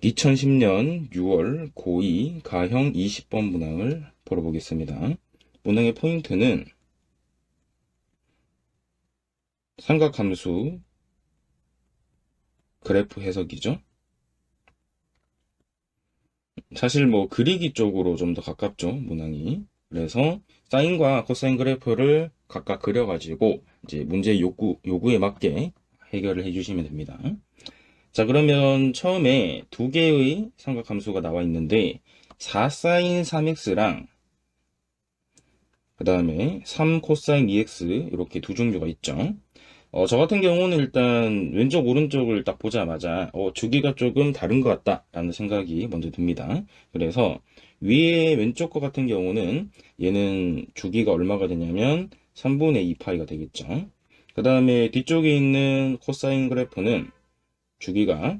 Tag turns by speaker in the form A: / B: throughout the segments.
A: 2010년 6월 고2 가형 20번 문항을 풀어보겠습니다. 문항의 포인트는 삼각함수 그래프 해석이죠. 사실 그리기 쪽으로 좀 더 가깝죠, 문항이. 그래서 사인과 코사인 그래프를 각각 그려가지고 이제 문제 요구에 맞게 해결을 해주시면 됩니다. 자, 그러면 처음에 두 개의 삼각함수가 나와 있는데 4sin 3x랑 그 다음에 3 코사인 2x 이렇게 두 종류가 있죠. 저 같은 경우는 일단 왼쪽 오른쪽을 딱 보자마자 주기가 조금 다른 것 같다 라는 생각이 먼저 듭니다. 그래서 위에 왼쪽 거 같은 경우는 얘는 주기가 얼마가 되냐면 3분의 2파이가 되겠죠. 그 다음에 뒤쪽에 있는 코사인 그래프는 주기가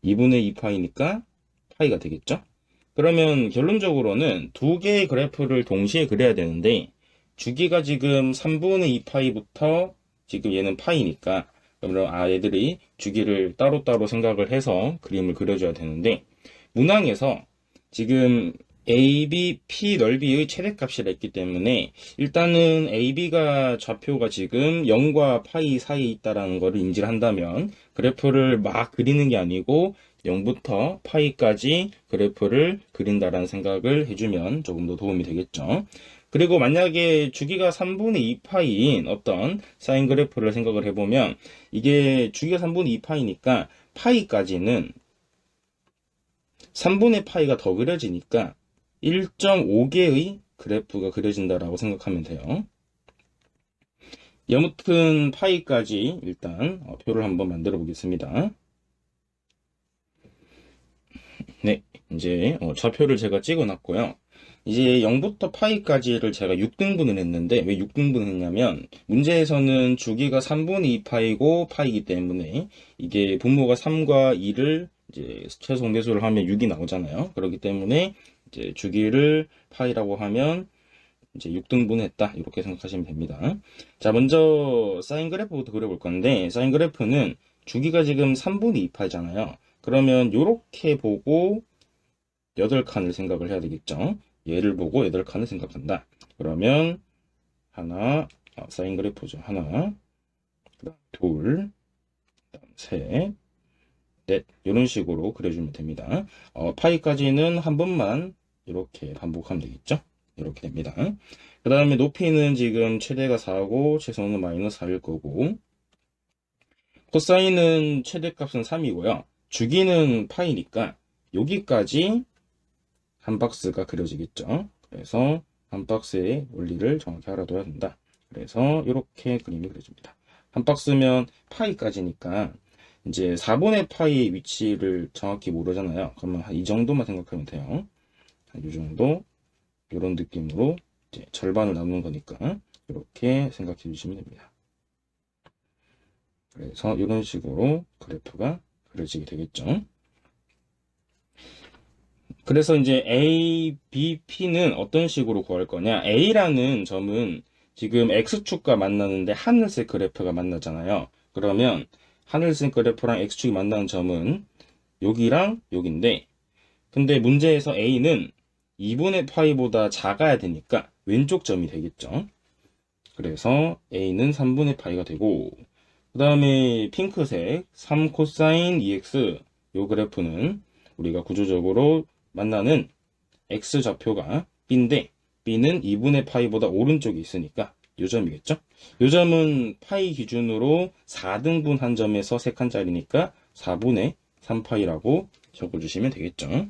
A: 2분의 2파이니까 파이가 되겠죠. 그러면 결론적으로는 두 개의 그래프를 동시에 그려야 되는데 주기가 지금 3분의 2파이부터 지금 얘는 파이니까 그러면 얘들이 주기를 따로따로 생각을 해서 그림을 그려줘야 되는데 문항에서 지금 AB, P 넓이의 최대값이라 했기 때문에 일단은 AB가 좌표가 지금 0과 파이 사이에 있다라는 것을 인지를 한다면 그래프를 막 그리는 게 아니고 0부터 파이까지 그래프를 그린다라는 생각을 해주면 조금 더 도움이 되겠죠. 그리고 만약에 주기가 3분의 2파이인 어떤 사인 그래프를 생각을 해보면 이게 주기가 3분의 2파이니까 파이까지는 3분의 파이가 더 그려지니까 1.5개의 그래프가 그려진다라고 생각하면 돼요. 아무튼 파이까지 일단 표를 한번 만들어 보겠습니다. 네, 이제 좌표를 제가 찍어 놨고요. 이제 0부터 파이까지를 제가 6등분을 했는데 왜 6등분 했냐면 문제에서는 주기가 3분의 2파이고 파이기 때문에 이게 분모가 3과 2를 이제 최소 공배수를 하면 6이 나오잖아요. 그렇기 때문에 이제 주기를 파이라고 하면 이제 6등분 했다 이렇게 생각하시면 됩니다. 자, 먼저 사인 그래프부터 그려볼 건데 사인 그래프는 주기가 지금 3분의 2파이잖아요. 그러면 이렇게 보고 8칸을 생각을 해야 되겠죠. 얘를 보고 8칸을 생각한다. 그러면 하나, 사인 그래프죠. 하나, 그다음 둘, 그다음 셋, 넷 이런 식으로 그려주면 됩니다. 파이까지는 한 번만 이렇게 반복하면 되겠죠. 이렇게 됩니다. 그 다음에 높이는 지금 최대가 4고 최소는 마이너스 4일 거고 코사인은 최대값은 3이고요. 주기는 파이니까 여기까지 한 박스가 그려지겠죠. 그래서 한 박스의 원리를 정확히 알아둬야 된다. 그래서 이렇게 그림이 그려집니다. 한 박스면 파이까지니까 이제 4분의 파이의 위치를 정확히 모르잖아요. 그러면 이 정도만 생각하면 돼요. 이 정도 이런 느낌으로 이제 절반을 나누는 거니까 이렇게 생각해 주시면 됩니다. 그래서 이런 식으로 그래프가 그려지게 되겠죠. 그래서 이제 A, B, P는 어떤 식으로 구할 거냐? A라는 점은 지금 X축과 만나는데 하늘색 그래프가 만나잖아요. 그러면 하늘색 그래프랑 X축이 만나는 점은 여기랑 여기인데 근데 문제에서 A는 2분의 파이보다 작아야 되니까 왼쪽 점이 되겠죠. 그래서 A는 3분의 파이가 되고 그 다음에 핑크색 3 코사인 2x 요 그래프는 우리가 구조적으로 만나는 x 좌표가 b인데 b는 2분의 파이보다 오른쪽에 있으니까 요 점이겠죠. 요 점은 파이 기준으로 4등분 한 점에서 3칸짜리니까 4분의 3파이라고 적어주시면 되겠죠.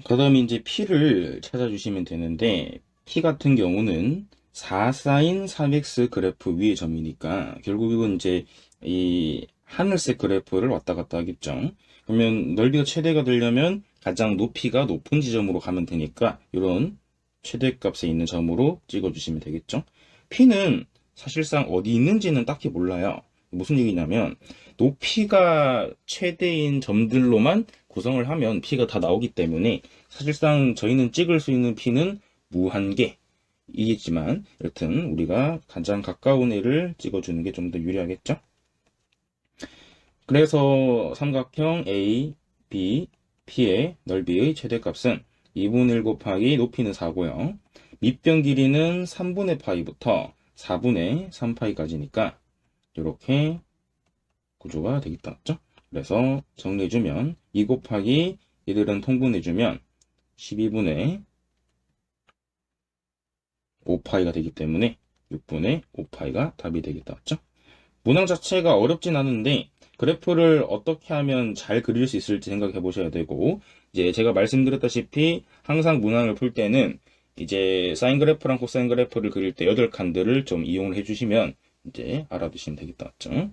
A: 그 다음에 이제 p를 찾아주시면 되는데 p 같은 경우는 4sin 3x 그래프 위의 점이니까 결국은 이제 이 하늘색 그래프를 왔다 갔다 하겠죠. 그러면 넓이가 최대가 되려면 가장 높이가 높은 지점으로 가면 되니까 이런 최대값에 있는 점으로 찍어주시면 되겠죠. p는 사실상 어디 있는지는 딱히 몰라요. 무슨 얘기냐면 높이가 최대인 점들로만 구성을 하면 p가 다 나오기 때문에 사실상 저희는 찍을 수 있는 p는 무한계이겠지만 여튼 우리가 가장 가까운 애를 찍어주는 게 좀 더 유리하겠죠. 그래서 삼각형 A, B, P의 넓이의 최대값은 2분의 1 곱하기 높이는 4고요. 밑변 길이는 3분의 파이부터 4분의 3파이까지니까 이렇게 구조가 되겠다. 맞죠? 그래서 정리해주면 2 곱하기 얘들은 통분해주면 12분의 5파이가 되기 때문에 6분의 5파이가 답이 되겠다. 맞죠? 문항 자체가 어렵진 않은데 그래프를 어떻게 하면 잘 그릴 수 있을지 생각해 보셔야 되고, 이제 제가 말씀드렸다시피 항상 문항을 풀 때는 이제 사인 그래프랑 코사인 그래프를 그릴 때 8칸들을 좀 이용을 해주시면 이제 알아두시면 되겠다. 맞죠?